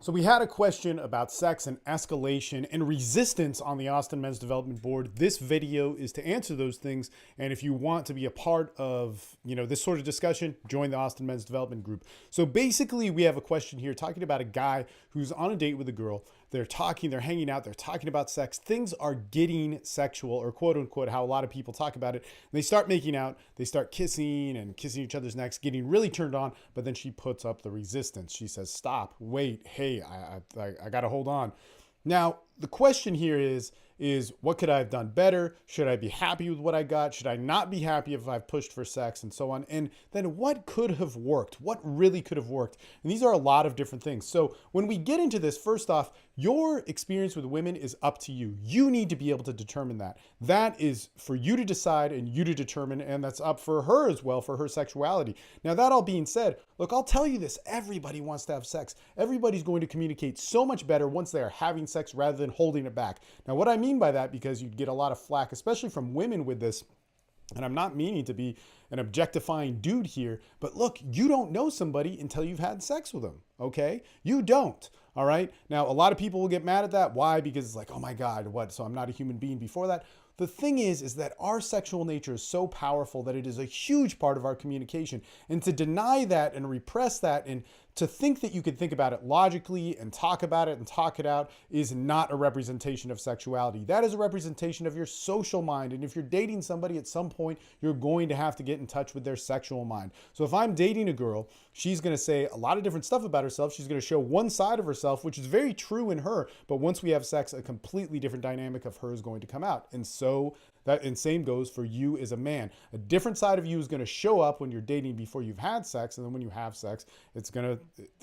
So we had a question about sex and escalation and resistance on the Austin Men's Development Board. This video is to answer those things. And if you want to be a part of, this sort of discussion, join the Austin Men's Development Group. So basically we have a question here talking about a guy who's on a date with a girl. They're talking, they're hanging out, they're talking about sex. Things are getting sexual, or quote unquote, how a lot of people talk about it. And they start making out, they start kissing and kissing each other's necks, getting really turned on. But then she puts up the resistance. She says, stop, wait, hey, I got to hold on. Now, the question here is what could I have done better? Should I be happy with what I got? Should I not be happy if I've pushed for sex and so on? And then what could have worked? What really could have worked? And these are a lot of different things. So when we get into this, first off, your experience with women is up to you. You need to be able to determine that. That is for you to decide and you to determine, and that's up for her as well, for her sexuality. Now, that all being said, look, I'll tell you this, everybody wants to have sex. Everybody's going to communicate so much better once they are having sex rather than holding it back. Now, what I mean by that, because you'd get a lot of flack, especially from women with this, and I'm not meaning to be an objectifying dude here, but look, you don't know somebody until you've had sex with them, okay? You don't, all right? Now, a lot of people will get mad at that. Why? Because it's like, oh my God, what? So I'm not a human being before that? The thing is that our sexual nature is so powerful that it is a huge part of our communication. And to deny that and repress that and to think that you could think about it logically and talk about it and talk it out is not a representation of sexuality. That is a representation of your social mind. And if you're dating somebody at some point, you're going to have to get in touch with their sexual mind. So if I'm dating a girl, she's going to say a lot of different stuff about herself. She's going to show one side of herself, which is very true in her. But once we have sex, a completely different dynamic of her is going to come out. And same goes for you as a man. A different side of you is going to show up when you're dating before you've had sex. And then when you have sex, it's going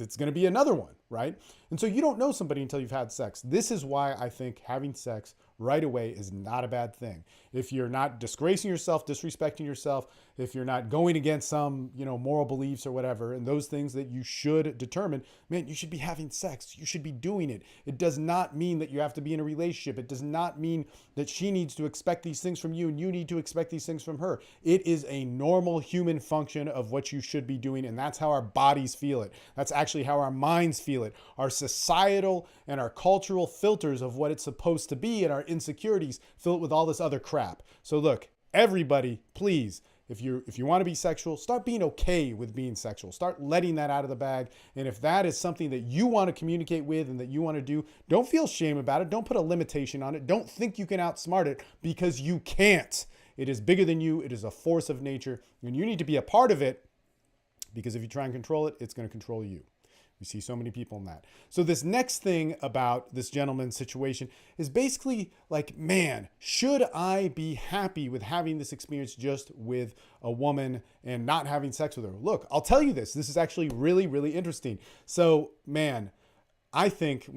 to be another one, right? And so you don't know somebody until you've had sex. This is why I think having sex right away is not a bad thing. If you're not disgracing yourself, disrespecting yourself, if you're not going against some, moral beliefs or whatever, and those things that you should determine, man, you should be having sex. You should be doing it. It does not mean that you have to be in a relationship. It does not mean that she needs to expect these things from you and you need to expect these things from her. It is a normal human function of what you should be doing, and that's how our bodies feel it. That's actually how our minds feel it. Our societal and our cultural filters of what it's supposed to be and our insecurities fill it with all this other crap. So look, everybody, please, if you want to be sexual, start being okay with being sexual. Start letting that out of the bag. And if that is something that you want to communicate with and that you want to do, don't feel shame about it. Don't put a limitation on it. Don't think you can outsmart it, because you can't. It is bigger than you. It is a force of nature, and you need to be a part of it, because if you try and control it, it's going to control you. We see so many people in that. So this next thing about this gentleman's situation is basically like, man, should I be happy with having this experience just with a woman and not having sex with her? Look, I'll tell you this. This is actually really, really interesting. So, man, I think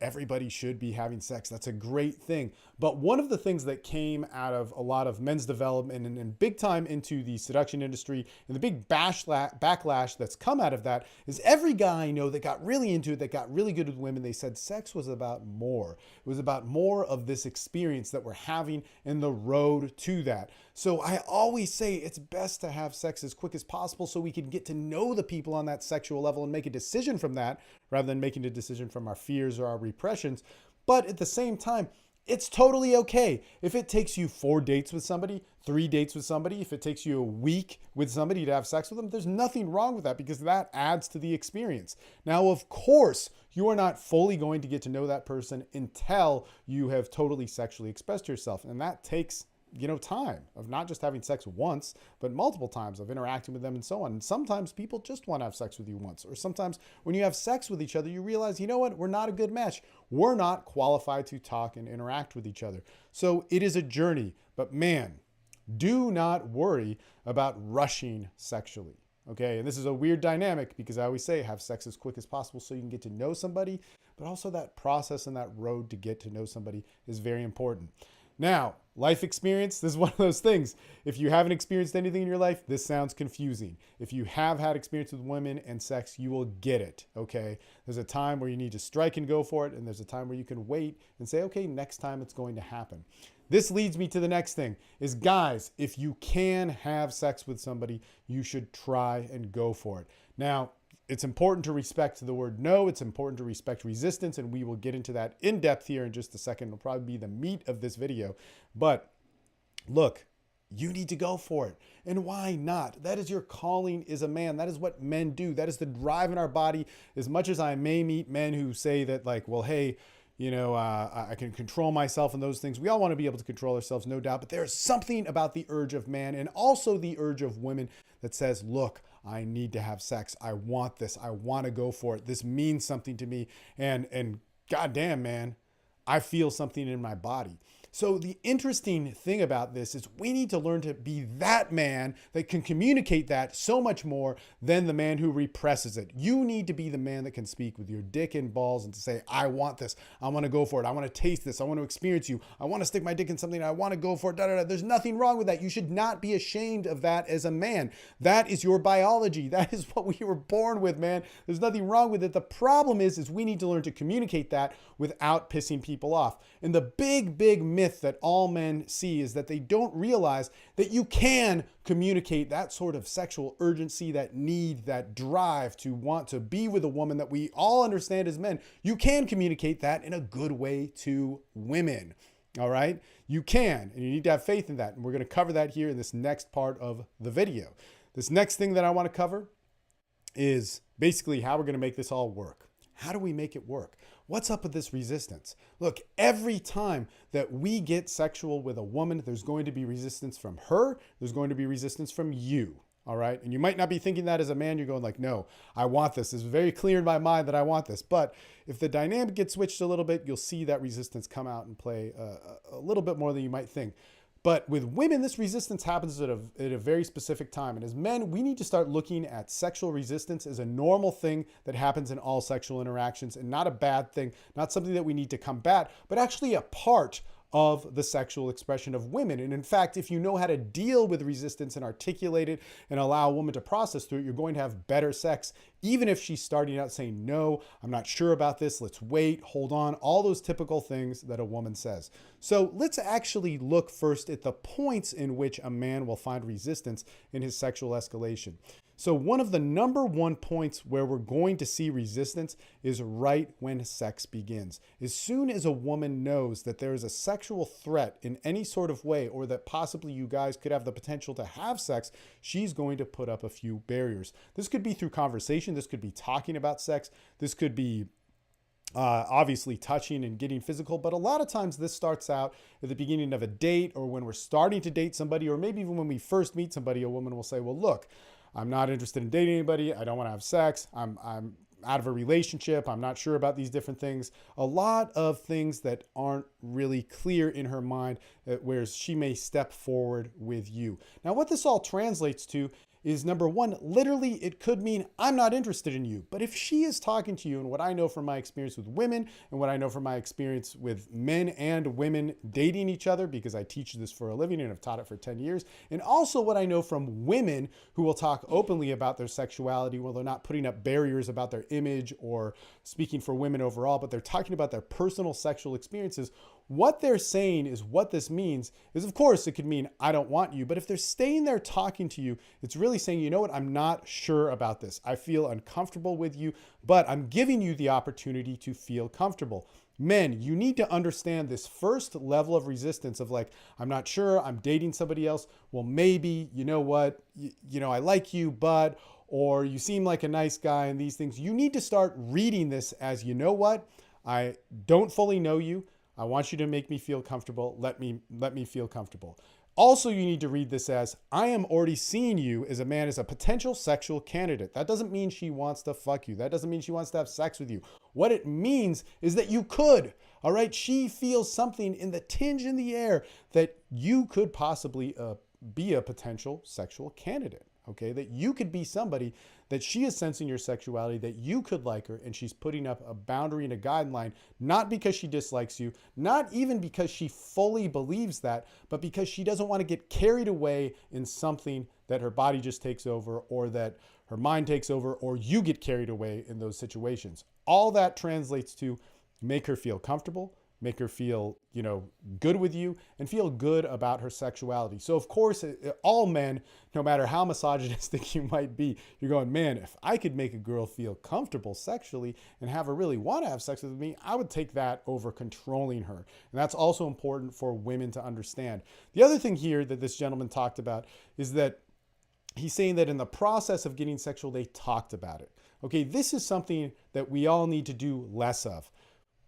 everybody should be having sex. That's a great thing. But one of the things that came out of a lot of men's development and big time into the seduction industry and the big backlash that's come out of that is every guy I know that got really into it, that got really good with women, they said sex was about more. It was about more of this experience that we're having and the road to that. So I always say it's best to have sex as quick as possible so we can get to know the people on that sexual level and make a decision from that rather than making a decision from our fears or our repressions. But at the same time, it's totally okay if it takes you 4 dates with somebody, 3 dates with somebody, if it takes you a week with somebody to have sex with them. There's nothing wrong with that, because that adds to the experience. Now, of course, you are not fully going to get to know that person until you have totally sexually expressed yourself. And that takes time of not just having sex once, but multiple times of interacting with them and so on. And sometimes people just want to have sex with you once, or sometimes when you have sex with each other, you realize, you know what, we're not a good match. We're not qualified to talk and interact with each other. So it is a journey, but man, do not worry about rushing sexually. Okay. And this is a weird dynamic, because I always say have sex as quick as possible so you can get to know somebody, but also that process and that road to get to know somebody is very important. Now, life experience, this is one of those things. If you haven't experienced anything in your life, this sounds confusing. If you have had experience with women and sex, you will get it, okay? There's a time where you need to strike and go for it, and there's a time where you can wait and say, okay, next time it's going to happen. This leads me to the next thing is, guys, if you can have sex with somebody, you should try and go for it. Now, it's important to respect the word no. It's important to respect resistance. And we will get into that in depth here in just a second. It'll probably be the meat of this video. But look, you need to go for it. And why not? That is your calling as a man. That is what men do. That is the drive in our body. As much as I may meet men who say that, like, well, hey, I can control myself and those things. We all want to be able to control ourselves, no doubt. But there is something about the urge of man and also the urge of women that says, look, I need to have sex. I want this. I want to go for it. This means something to me. And goddamn, man, I feel something in my body. So the interesting thing about this is we need to learn to be that man that can communicate that so much more than the man who represses it. You need to be the man that can speak with your dick and balls and to say, I want this. I want to go for it. I want to taste this. I want to experience you. I want to stick my dick in something. I want to go for it. Da, da, da. There's nothing wrong with that. You should not be ashamed of that as a man. That is your biology. That is what we were born with, man. There's nothing wrong with it. The problem is we need to learn to communicate that without pissing people off. And the big myth that all men see is that they don't realize that you can communicate that sort of sexual urgency, that need, that drive to want to be with a woman that we all understand as men. You can communicate that in a good way to women. All right? You can, and you need to have faith in that. And we're going to cover that here in this next part of the video. This next thing that I want to cover is basically how we're going to make this all work. How do we make it work? What's up with this resistance? Look, every time that we get sexual with a woman, there's going to be resistance from her. There's going to be resistance from you. All right. And you might not be thinking that as a man. You're going like, no, I want this. It's very clear in my mind that I want this. But if the dynamic gets switched a little bit, you'll see that resistance come out and play a little bit more than you might think. But with women, this resistance happens at a very specific time. And as men, we need to start looking at sexual resistance as a normal thing that happens in all sexual interactions and not a bad thing, not something that we need to combat, but actually a part of the sexual expression of women. And in fact, if you know how to deal with resistance and articulate it and allow a woman to process through it, you're going to have better sex, even if she's starting out saying, no, I'm not sure about this. Let's wait, hold on, all those typical things that a woman says. So let's actually look first at the points in which a man will find resistance in his sexual escalation. So one of the number one points where we're going to see resistance is right when sex begins. As soon as a woman knows that there is a sexual threat in any sort of way, or that possibly you guys could have the potential to have sex, she's going to put up a few barriers. This could be through conversation. This could be talking about sex. This could be obviously touching and getting physical, but a lot of times this starts out at the beginning of a date, or when we're starting to date somebody, or maybe even when we first meet somebody. A woman will say, well, look, I'm not interested in dating anybody. I don't want to have sex. I'm out of a relationship. I'm not sure about these different things. A lot of things that aren't really clear in her mind, where she may step forward with you. Now, what this all translates to is, number one, literally it could mean I'm not interested in you. But if she is talking to you, and what I know from my experience with women and what I know from my experience with men and women dating each other, because I teach this for a living and have taught it for 10 years, and also what I know from women who will talk openly about their sexuality, while they're not putting up barriers about their image or speaking for women overall, but they're talking about their personal sexual experiences. What they're saying is, what this means is, of course, it could mean I don't want you, but if they're staying there talking to you, it's really saying, you know what, I'm not sure about this. I feel uncomfortable with you, but I'm giving you the opportunity to feel comfortable. Men, you need to understand this first level of resistance of like, I'm not sure, I'm dating somebody else. Well, maybe, you know what, I like you, but, or you seem like a nice guy and these things. You need to start reading this as, you know what, I don't fully know you. I want you to make me feel comfortable. Let me feel comfortable. Also, you need to read this as, I am already seeing you as a man, as a potential sexual candidate. That doesn't mean she wants to fuck you. That doesn't mean she wants to have sex with you. What it means is that you could, all right? She feels something in the tinge in the air that you could possibly be a potential sexual candidate, okay? That you could be somebody that she is sensing your sexuality, that you could like her, and she's putting up a boundary and a guideline, not because she dislikes you, not even because she fully believes that, but because she doesn't want to get carried away in something that her body just takes over, or that her mind takes over, or you get carried away in those situations. All that translates to make her feel comfortable, make her feel, good with you and feel good about her sexuality. So of course, all men, no matter how misogynistic you might be, you're going, man, if I could make a girl feel comfortable sexually and have her really want to have sex with me, I would take that over controlling her. And that's also important for women to understand. The other thing here that this gentleman talked about is that he's saying that in the process of getting sexual, they talked about it. Okay, this is something that we all need to do less of.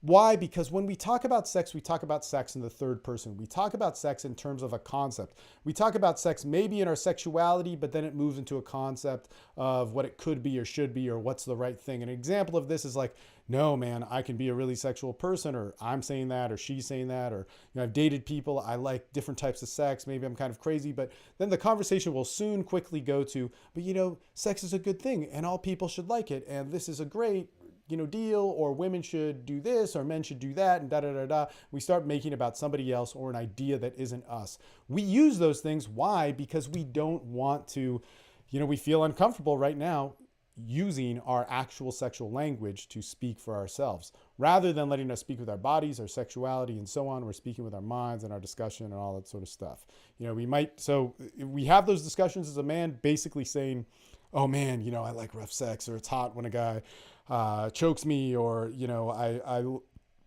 Why? Because when we talk about sex, we talk about sex in the third person. We talk about sex in terms of a concept. We talk about sex maybe in our sexuality, but then it moves into a concept of what it could be or should be or what's the right thing. An example of this is like, no, man, I can be a really sexual person, or I'm saying that, or she's saying that, or I've dated people, I like different types of sex, maybe I'm kind of crazy, but then the conversation will soon quickly go to, but sex is a good thing and all people should like it, and this is a great deal, or women should do this or men should do that, and da da da da. We start making about somebody else or an idea that isn't us. We use those things. Why? Because we don't want to, we feel uncomfortable right now using our actual sexual language to speak for ourselves. Rather than letting us speak with our bodies, our sexuality, and so on, we're speaking with our minds and our discussion and all that sort of stuff. So we have those discussions as a man, basically saying, oh man, I like rough sex, or it's hot when a guy chokes me, or, I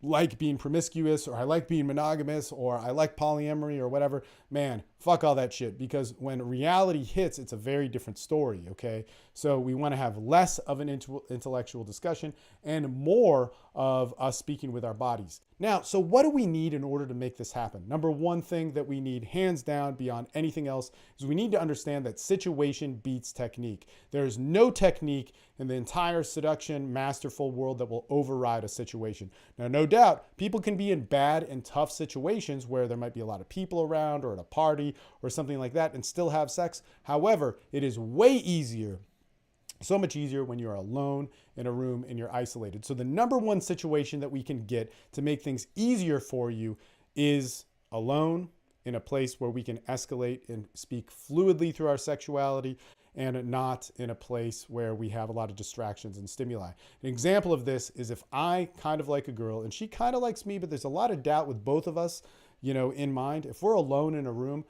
like being promiscuous, or I like being monogamous, or I like polyamory, or whatever. Man, fuck all that shit, because when reality hits, it's a very different story, okay? So we want to have less of an intellectual discussion and more of us speaking with our bodies. Now, so what do we need in order to make this happen? Number one thing that we need, hands down, beyond anything else, is we need to understand that situation beats technique. There is no technique in the entire seduction, masterful world that will override a situation. Now, no doubt, people can be in bad and tough situations where there might be a lot of people around, or at a party or something like that, and still have sex. However, it is way easier, so much easier, when you're alone in a room and you're isolated. So the number one situation that we can get to make things easier for you is alone in a place where we can escalate and speak fluidly through our sexuality, and not in a place where we have a lot of distractions and stimuli. An example of this is if I kind of like a girl and she kind of likes me, but there's a lot of doubt with both of us, in mind. If we're alone in a room,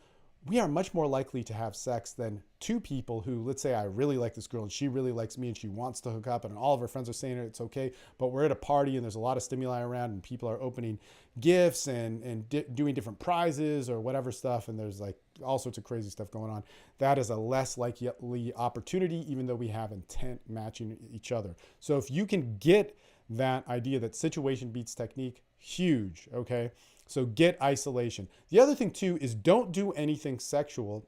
we are much more likely to have sex than two people who, let's say I really like this girl and she really likes me and she wants to hook up, and all of her friends are saying it's okay, but we're at a party and there's a lot of stimuli around and people are opening gifts and doing different prizes or whatever stuff, and there's like all sorts of crazy stuff going on. That is a less likely opportunity, even though we have intent matching each other. So if you can get that idea that situation beats technique, huge, okay? So get isolation. The other thing too is don't do anything sexual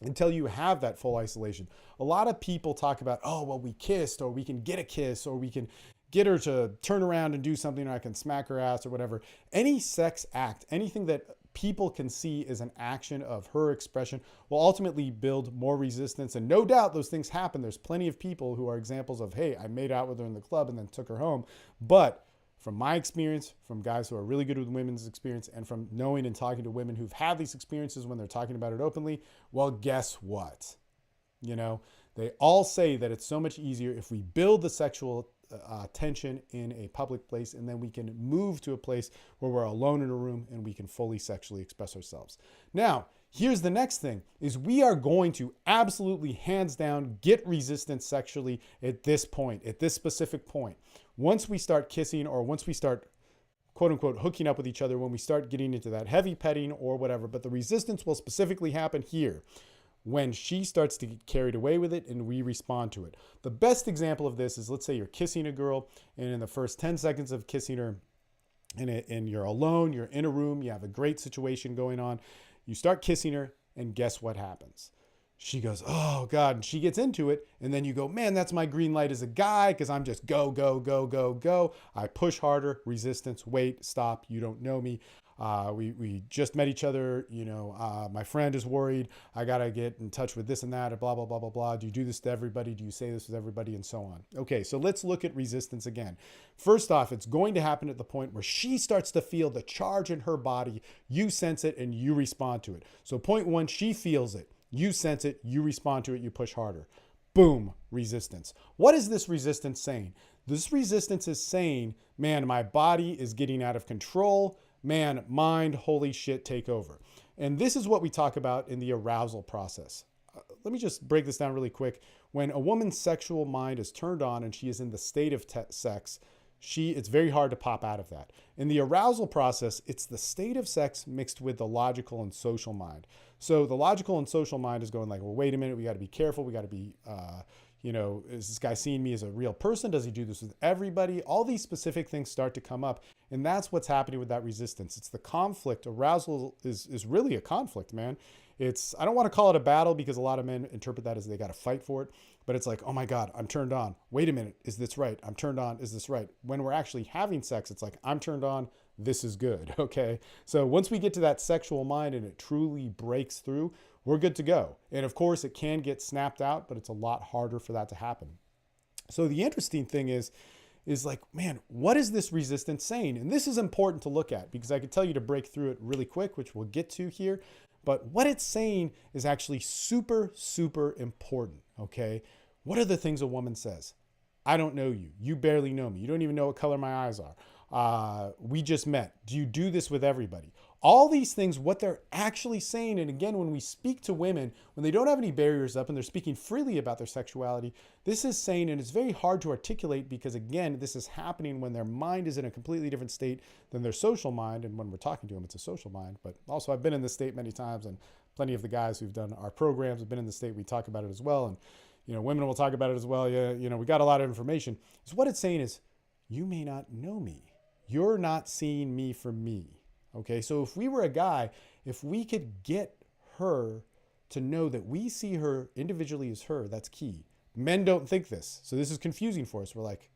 until you have that full isolation. A lot of people talk about, oh, well, we kissed, or we can get a kiss, or we can get her to turn around and do something, or I can smack her ass, or whatever. Any sex act, anything that people can see as an action of her expression, will ultimately build more resistance. And no doubt those things happen. There's plenty of people who are examples of, hey, I made out with her in the club and then took her home. But from my experience, from guys who are really good with women's experience, and from knowing and talking to women who've had these experiences when they're talking about it openly, well, guess what? They all say that it's so much easier if we build the sexual tension in a public place, and then we can move to a place where we're alone in a room and we can fully sexually express ourselves. Now, here's the next thing, is we are going to absolutely, hands down, get resistance sexually at this point, at this specific point. Once we start kissing, or once we start, quote unquote, hooking up with each other, when we start getting into that heavy petting or whatever, but the resistance will specifically happen here when she starts to get carried away with it and we respond to it. The best example of this is, let's say you're kissing a girl, and in the first 10 seconds of kissing her, and you're alone, you're in a room, you have a great situation going on, you start kissing her, and guess what happens? She goes, oh God, and she gets into it, and then you go, man, that's my green light as a guy, because I'm just go, go, go, go, go. I push harder, resistance, wait, stop, you don't know me. We just met each other, my friend is worried, I gotta get in touch with this and that, blah, blah, blah, blah, blah. Do you do this to everybody? Do you say this with everybody? And so on. Okay, so let's look at resistance again. First off, it's going to happen at the point where she starts to feel the charge in her body, you sense it, and you respond to it. So point one, she feels it. You sense it, you respond to it, you push harder. Boom, resistance. What is this resistance saying? This resistance is saying man, my body is getting out of control. Man, mind, holy shit, take over. And this is what we talk about in the arousal process. Let me just break this down really quick. When a woman's sexual mind is turned on and she is in the state of sex, it's very hard to pop out of that. In the arousal process, it's the state of sex mixed with the logical and social mind. So the logical and social mind is going like, well, wait a minute, we got to be careful. We got to be, is this guy seeing me as a real person? Does he do this with everybody? All these specific things start to come up. And that's what's happening with that resistance. It's the conflict. Arousal is really a conflict, man. I don't want to call it a battle because a lot of men interpret that as they got to fight for it. But it's like, oh my God, I'm turned on. Wait a minute, is this right? I'm turned on. Is this right? When we're actually having sex, it's like, I'm turned on. This is good. Okay. So once we get to that sexual mind and it truly breaks through, we're good to go. And of course, it can get snapped out, but it's a lot harder for that to happen. So the interesting thing is like, man, what is this resistance saying? And this is important to look at because I could tell you to break through it really quick, which we'll get to here. But what it's saying is actually super, super important, okay? What are the things a woman says? I don't know you. You barely know me. You don't even know what color my eyes are. We just met. Do you do this with everybody? All these things, what they're actually saying, and again, when we speak to women, when they don't have any barriers up and they're speaking freely about their sexuality, this is saying, and it's very hard to articulate because again, this is happening when their mind is in a completely different state than their social mind. And when we're talking to them, it's a social mind. But also I've been in this state many times and plenty of the guys who've done our programs have been in the state. We talk about it as well. And, women will talk about it as well. Yeah, we got a lot of information. So what it's saying is, you may not know me. You're not seeing me for me. Okay, so if we were a guy, if we could get her to know that we see her individually as her, that's key. Men don't think this. So this is confusing for us. We're like,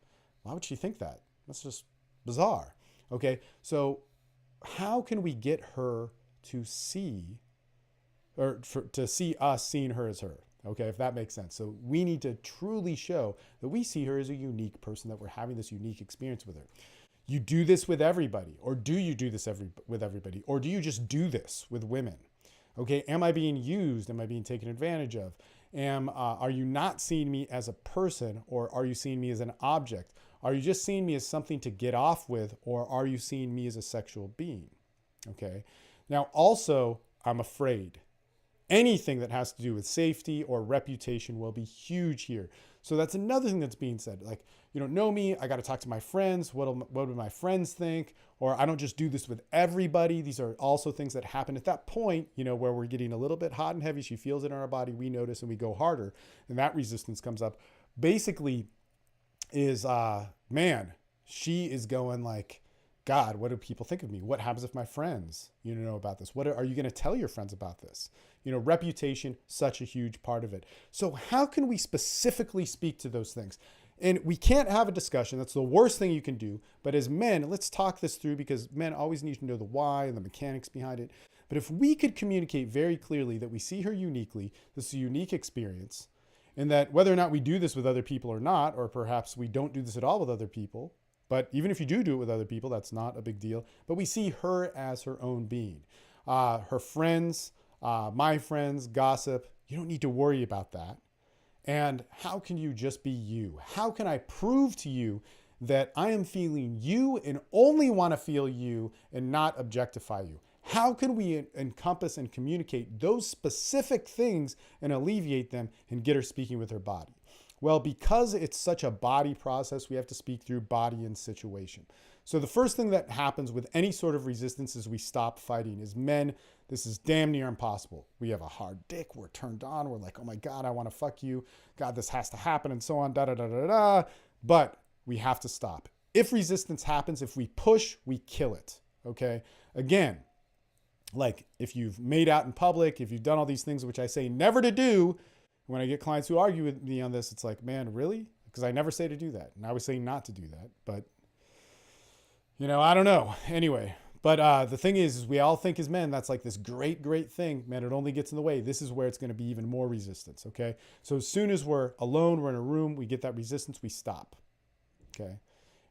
why would she think that? That's just bizarre. Okay, so how can we get her to see, to see us seeing her as her? Okay, if that makes sense. So we need to truly show that we see her as a unique person, that we're having this unique experience with her. You do this with everybody, or do you do this with everybody? Or do you just do this with women? Okay, am I being used? Am I being taken advantage of? Are you not seeing me as a person, or are you seeing me as an object? Are you just seeing me as something to get off with, or are you seeing me as a sexual being? Okay, now also, I'm afraid. Anything that has to do with safety or reputation will be huge here. So that's another thing that's being said. Like, you don't know me. I got to talk to my friends. What do my friends think? Or I don't just do this with everybody. These are also things that happen at that point, where we're getting a little bit hot and heavy. She feels it in our body. We notice and we go harder. And that resistance comes up. Basically is, man, she is going like, God, what do people think of me? What happens if my friends, know about this? What are you going to tell your friends about this? Reputation, such a huge part of it. So how can we specifically speak to those things? And we can't have a discussion. That's the worst thing you can do. But as men, let's talk this through because men always need to know the why and the mechanics behind it. But if we could communicate very clearly that we see her uniquely, this is a unique experience, and that whether or not we do this with other people or not, or perhaps we don't do this at all with other people, but even if you do it with other people, that's not a big deal. But we see her as her own being. Her friends, my friends, gossip, you don't need to worry about that. And how can you just be you? How can I prove to you that I am feeling you and only want to feel you and not objectify you? How can we encompass and communicate those specific things and alleviate them and get her speaking with her body? Well, because it's such a body process, we have to speak through body and situation. So the first thing that happens with any sort of resistance is we stop fighting. As men, this is damn near impossible. We have a hard dick. We're turned on. We're like, oh my God, I want to fuck you. God, this has to happen and so on, da da da da da. But we have to stop. If resistance happens, if we push, we kill it. Okay? Again, like if you've made out in public, if you've done all these things, which I say never to do, when I get clients who argue with me on this, it's like, man, really? Because I never say to do that. And I was saying not to do that. But, I don't know. Anyway, but the thing is we all think as men, that's like this great, great thing. Man, it only gets in the way. This is where it's going to be even more resistance, okay? So as soon as we're alone, we're in a room, we get that resistance, we stop, okay?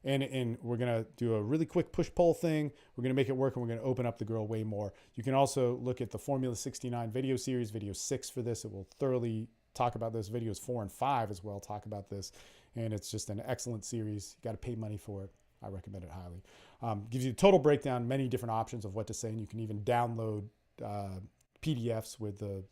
And we're going to do a really quick push-pull thing. We're going to make it work, and we're going to open up the girl way more. You can also look at the Formula 69 video series, video 6 for this. It will thoroughly talk about this. Videos 4 and 5 as well talk about this. And it's just an excellent series. You got to pay money for it. I recommend it highly. Gives you a total breakdown, many different options of what to say, and you can even download PDFs with the,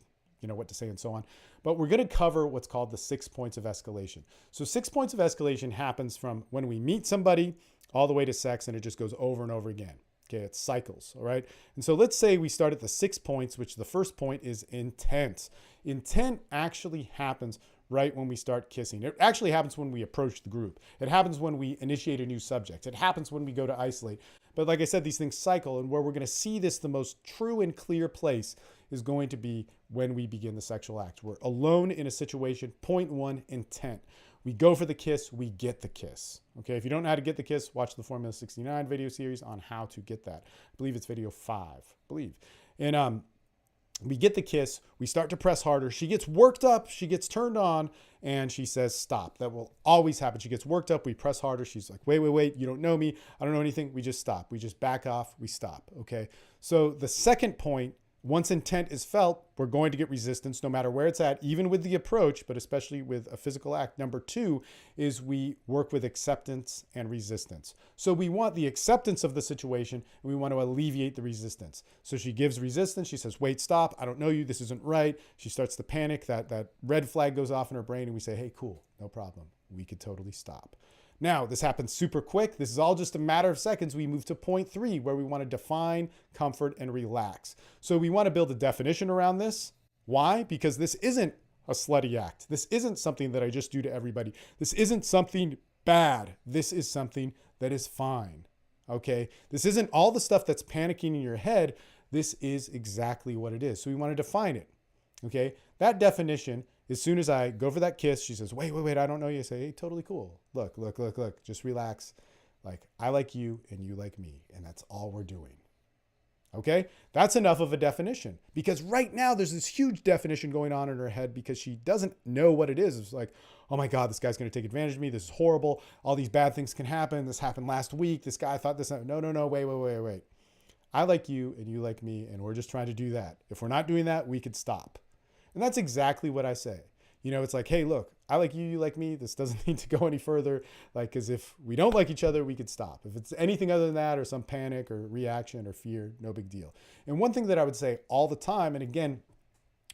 what to say and so on. But we're going to cover what's called the 6 points of escalation. So 6 points of escalation happens from when we meet somebody all the way to sex, and it just goes over and over again. Okay, it cycles, all right? And so let's say we start at the 6 points, which the first point is intent. Intent actually happens right when we start kissing. It actually happens when we approach the group. It happens when we initiate a new subject. It happens when we go to isolate. But like I said, these things cycle, and where we're going to see this the most true and clear place is going to be when we begin the sexual act. We're alone in a situation. Point 1, intent. We go for the kiss, we get the kiss. Okay, if you don't know how to get the kiss, watch the Formula 69 video series on how to get that. I believe it's video 5, And we get the kiss, we start to press harder. She gets worked up, she gets turned on, and she says, stop. That will always happen. She gets worked up, we press harder. She's like, wait, you don't know me. I don't know anything. We just stop. We just back off, we stop, okay? So the second point, once intent is felt, we're going to get resistance no matter where it's at, even with the approach, but especially with a physical act. Number 2 is we work with acceptance and resistance. So we want the acceptance of the situation, and we want to alleviate the resistance. So she gives resistance. She says, wait, stop. I don't know you. This isn't right. She starts to panic. That red flag goes off in her brain, and we say, hey, cool, no problem. We could totally stop. Now, this happens super quick. This is all just a matter of seconds. We move to point 3, where we want to define, comfort, and relax. So we want to build a definition around this. Why? Because this isn't a slutty act. This isn't something that I just do to everybody. This isn't something bad. This is something that is fine. Okay? This isn't all the stuff that's panicking in your head. This is exactly what it is. So we want to define it. Okay? That definition, as soon as I go for that kiss, she says, wait, I don't know you. I say, hey, totally cool. Look, just relax. Like, I like you and you like me, and that's all we're doing. Okay? That's enough of a definition, because right now there's this huge definition going on in her head because she doesn't know what it is. It's like, oh my God, this guy's going to take advantage of me. This is horrible. All these bad things can happen. This happened last week. This guy thought this. No, wait. I like you and you like me, and we're just trying to do that. If we're not doing that, we could stop. And that's exactly what I say. It's like, hey, look, I like you, you like me. This doesn't need to go any further. Like, because if we don't like each other, we could stop. If it's anything other than that, or some panic or reaction or fear, no big deal. And one thing that I would say all the time, and again,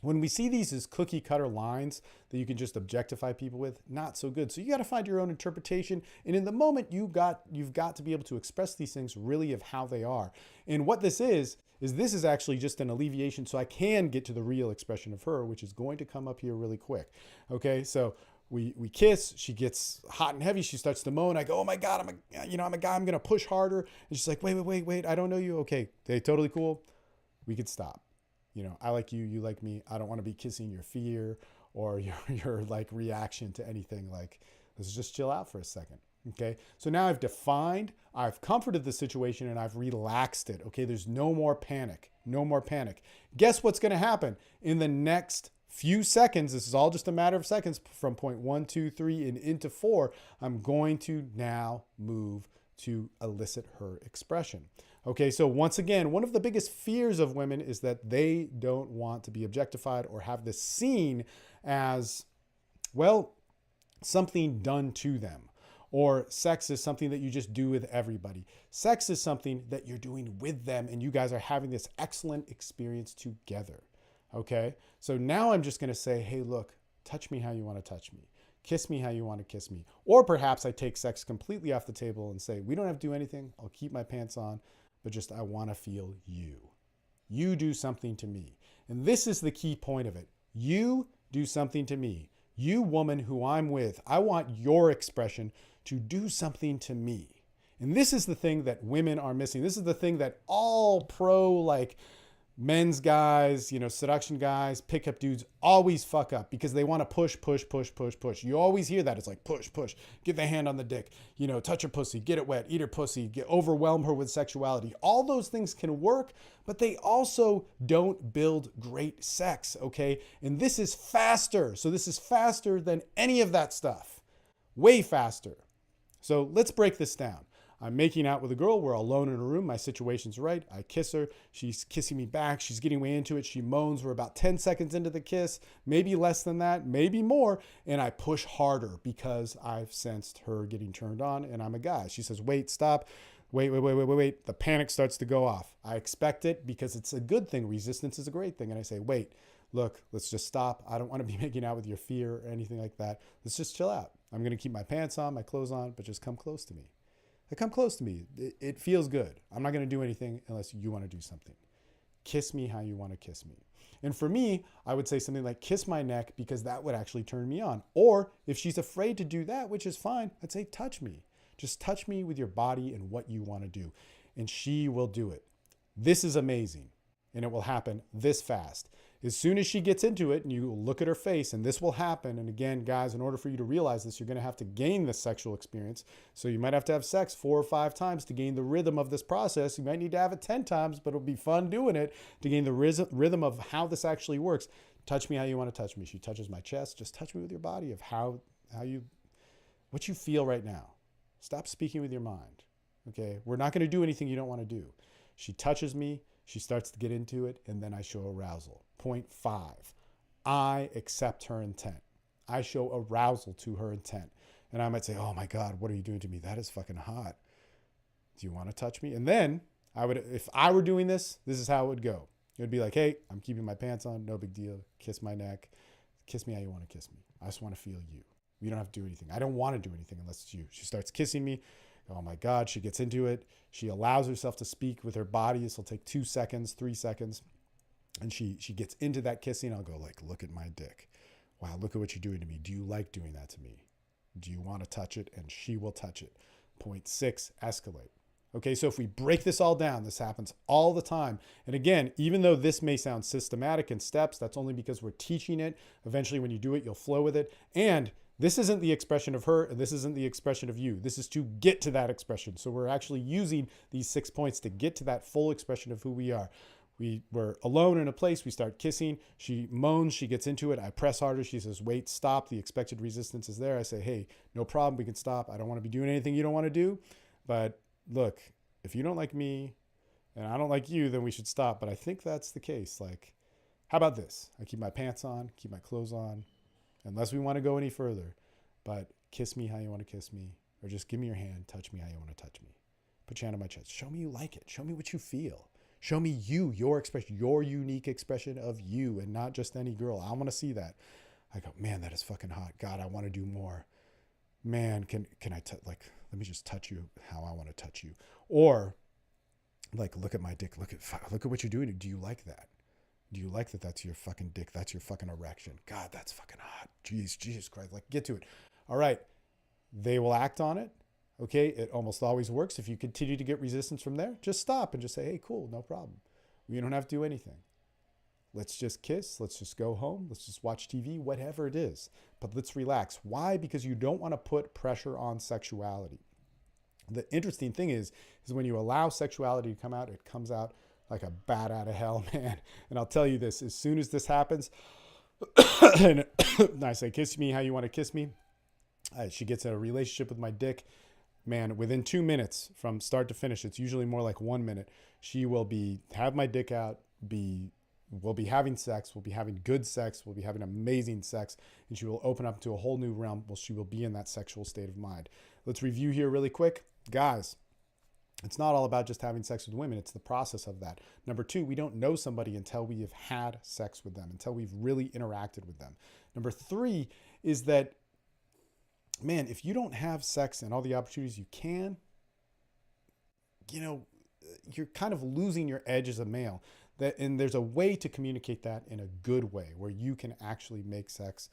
when we see these as cookie cutter lines that you can just objectify people with, not so good. So you got to find your own interpretation. And in the moment, you've got to be able to express these things really of how they are. And what this is this is actually just an alleviation so I can get to the real expression of her, which is going to come up here really quick. Okay, so we kiss, she gets hot and heavy, she starts to moan. I go, oh my God, I'm a guy, I'm going to push harder. And she's like, wait, I don't know you. Okay, they totally cool. We could stop. I like you, you like me. I don't want to be kissing your fear or your like reaction to anything. Like, let's just chill out for a second. Okay, so now I've defined, I've comforted the situation, and I've relaxed it. Okay, there's no more panic. Guess what's going to happen in the next few seconds? This is all just a matter of seconds from point 1, 2, 3 and into 4. I'm going to now move to elicit her expression. Okay, so once again, one of the biggest fears of women is that they don't want to be objectified or have this seen as, well, something done to them. Or sex is something that you just do with everybody. Sex is something that you're doing with them, and you guys are having this excellent experience together. Okay? So now I'm just going to say, hey, look, touch me how you want to touch me. Kiss me how you want to kiss me. Or perhaps I take sex completely off the table and say, we don't have to do anything. I'll keep my pants on, but just I want to feel you. You do something to me. And this is the key point of it. You do something to me. You, woman who I'm with, I want your expression to do something to me. And this is the thing that women are missing. This is the thing that all men's guys, seduction guys, pickup dudes always fuck up, because they want to push. You always hear that. It's like push, get the hand on the dick, touch her pussy, get it wet, eat her pussy, overwhelm her with sexuality. All those things can work, but they also don't build great sex, okay? And this is faster. So this is faster than any of that stuff. Way faster. So let's break this down. I'm making out with a girl. We're alone in a room. My situation's right. I kiss her. She's kissing me back. She's getting way into it. She moans. We're about 10 seconds into the kiss, maybe less than that, maybe more. And I push harder because I've sensed her getting turned on and I'm a guy. She says, wait, stop. Wait. The panic starts to go off. I expect it because it's a good thing. Resistance is a great thing. And I say, wait, look, let's just stop. I don't want to be making out with your fear or anything like that. Let's just chill out. I'm going to keep my pants on, my clothes on, but just come close to me. Come close to me. It feels good. I'm not going to do anything unless you want to do something. Kiss me how you want to kiss me. And for me, I would say something like kiss my neck because that would actually turn me on. Or if she's afraid to do that, which is fine, I'd say touch me. Just touch me with your body and what you want to do. And she will do it. This is amazing. And it will happen this fast. As soon as she gets into it and you look at her face, and this will happen. And again, guys, in order for you to realize this, you're going to have to gain this sexual experience. So you might have to have sex 4 or 5 times to gain the rhythm of this process. You might need to have it 10 times, but it'll be fun doing it to gain the rhythm of how this actually works. Touch me how you want to touch me. She touches my chest. Just touch me with your body of what you feel right now. Stop speaking with your mind. Okay. We're not going to do anything you don't want to do. She touches me. She starts to get into it, and then I show arousal. Point 5, I accept her intent. I show arousal to her intent. And I might say, oh my God, what are you doing to me? That is fucking hot. Do you want to touch me? And then if I were doing this, this is how it would go. It would be like, hey, I'm keeping my pants on. No big deal. Kiss my neck. Kiss me how you want to kiss me. I just want to feel you. You don't have to do anything. I don't want to do anything unless it's you. She starts kissing me. Oh my God, she gets into it. She allows herself to speak with her body. This will take 2 seconds, 3 seconds. And she gets into that kissing. I'll go like, look at my dick. Wow, look at what you're doing to me. Do you like doing that to me? Do you want to touch it? And she will touch it. Point 6, escalate. Okay, so if we break this all down, this happens all the time. And again, even though this may sound systematic in steps, that's only because we're teaching it. Eventually, when you do it, you'll flow with it. And this isn't the expression of her, and this isn't the expression of you. This is to get to that expression. So we're actually using these 6 points to get to that full expression of who we are. We're alone in a place. We start kissing. She moans. She gets into it. I press harder. She says, wait, stop. The expected resistance is there. I say, hey, no problem. We can stop. I don't want to be doing anything you don't want to do. But look, if you don't like me and I don't like you, then we should stop. But I think that's the case. Like, how about this? I keep my pants on, keep my clothes on, unless we want to go any further. But kiss me how you want to kiss me, or just give me your hand, touch me how you want to touch me. Put your hand on my chest. Show me you like it. Show me what you feel. Show me you, your expression, your unique expression of you, and not just any girl. I want to see that. I go, man, that is fucking hot. God, I want to do more. Man, can I let me just touch you how I want to touch you. Or like, look at my dick. Look at what you're doing. Do you like that? Do you like that? That's your fucking dick. That's your fucking erection. God, that's fucking hot. Jesus Christ. Like, get to it. All right. They will act on it. Okay. It almost always works. If you continue to get resistance from there, just stop and just say, hey, cool. No problem. We don't have to do anything. Let's just kiss. Let's just go home. Let's just watch TV, whatever it is. But let's relax. Why? Because you don't want to put pressure on sexuality. The interesting thing is when you allow sexuality to come out, it comes out like a bat out of hell, man. And I'll tell you this, as soon as this happens, and I say, kiss me how you want to kiss me. She gets in a relationship with my dick. Man, within 2 minutes from start to finish, it's usually more like 1 minute. She will have my dick out, we'll be having sex, we'll be having good sex, we'll be having amazing sex, and she will open up to a whole new realm. Well, she will be in that sexual state of mind. Let's review here really quick. Guys, it's not all about just having sex with women. It's the process of that. Number 2, we don't know somebody until we have had sex with them, until we've really interacted with them. Number 3 is that, man, if you don't have sex and all the opportunities you can, you're kind of losing your edge as a male. And there's a way to communicate that in a good way where you can actually make sex,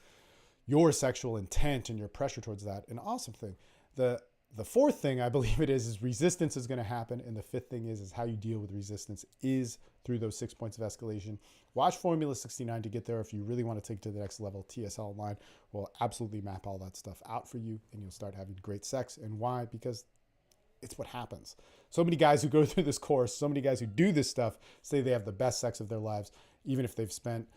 your sexual intent and your pressure towards that, an awesome thing. The 4th thing I believe it is resistance is going to happen. And the 5th thing is how you deal with resistance is through those 6 points of escalation. Watch Formula 69 to get there. If you really want to take it to the next level, TSL Online will absolutely map all that stuff out for you and you'll start having great sex. And why? Because it's what happens. So many guys who go through this course, so many guys who do this stuff say they have the best sex of their lives, even if they've spent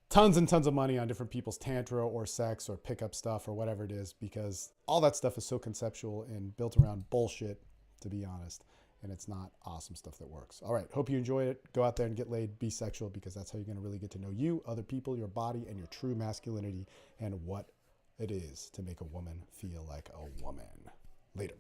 tons and tons of money on different people's tantra or sex or pickup stuff or whatever it is, because all that stuff is so conceptual and built around bullshit, to be honest. And it's not awesome stuff that works. All right. Hope you enjoyed it. Go out there and get laid. Be sexual, because that's how you're going to really get to know you, other people, your body, and your true masculinity, and what it is to make a woman feel like a woman. Later.